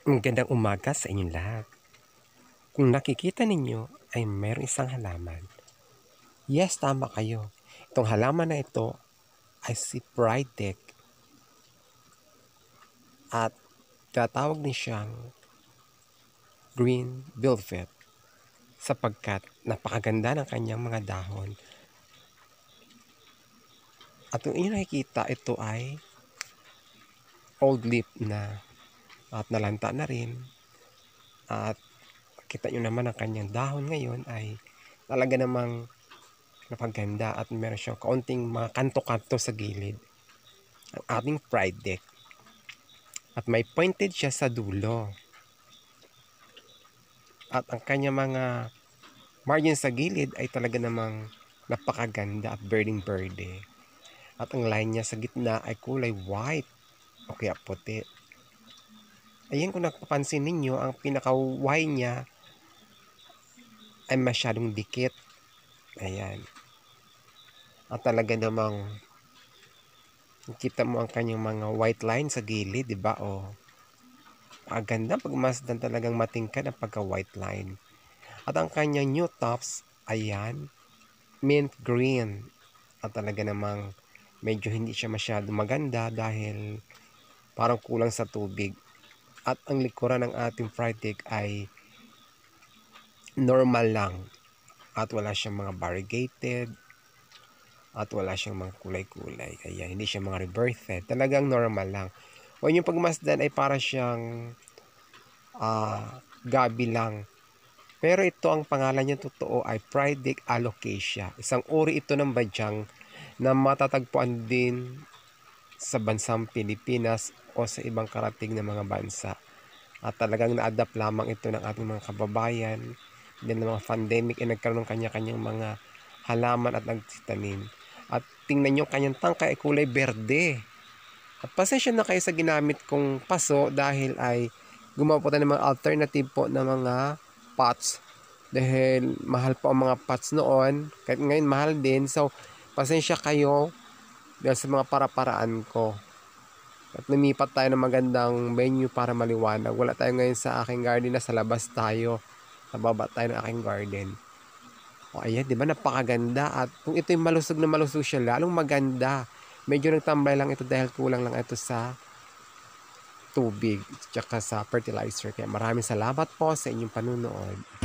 Magandang umaga sa inyong lahat. Kung nakikita ninyo ay mayroong isang halaman. Yes, tama kayo. Itong halaman na ito ay si Pride Deck at tatawag din siyang Green Velvet sapagkat napakaganda ng kanyang mga dahon. At kung inyo nakikita, ito ay old leaf na at nalanta na rin. At kita nyo naman ang kanyang dahon ngayon ay talaga namang napaganda at meron siyang kaunting mga kanto-kanto sa gilid. Ang ating Pride Deck. At may pointed siya sa dulo. At ang kanya mga margin sa gilid ay talaga namang napakaganda at birding-birdy. At ang line niya sa gitna ay kulay white o kaya puti. Ayan, kung napapansin ninyo, ang pinaka-Y niya ay masyadong dikit. Ayan. At talaga namang kita mo ang kanyang mga white line sa gilid, di ba? O, ganda pagmasdan, talagang matingkad ang pagka-white line. At ang kanyang new tops, ayan, mint green. At talaga namang medyo hindi siya masyado maganda dahil parang kulang sa tubig. At ang likuran ng ating Pride Deck ay normal lang. At wala siyang mga variegated. At wala siyang mga kulay-kulay. Kaya hindi siya mga rebirthed. Talagang normal lang. O yung pagmasdan ay para siyang gabi lang. Pero ito, ang pangalan niya totoo ay Pride Deck Alocasia. Isang uri ito ng badyang na matatagpuan din sa bansang Pilipinas o sa ibang karatig na mga bansa. At talagang na-adapt lamang ito ng ating mga kababayan. Din ng mga pandemic ay nagkaroon ng kanya-kanyang mga halaman at nagtitanim. At tingnan nyo, kanyang tangkay ay kulay berde. At pasensya na kayo sa ginamit kong paso dahil ay gumawa po tayo ng mga alternative po na mga pots. Dahil mahal po ang mga pots noon. Kahit ngayon mahal din. So, pasensya kayo dahil sa mga para-paraan ko. At lumipat tayo ng magandang venue para maliwanag. Wala tayo ngayon sa aking garden, na sa labas tayo. Sa baba tayo ng aking garden. O ayan, di ba napakaganda. At kung ito'y malusog na malusog siya, lalong maganda. Medyo nagtambay lang ito dahil kulang lang ito sa tubig tsaka sa fertilizer. Kaya maraming salamat po sa inyong panunood.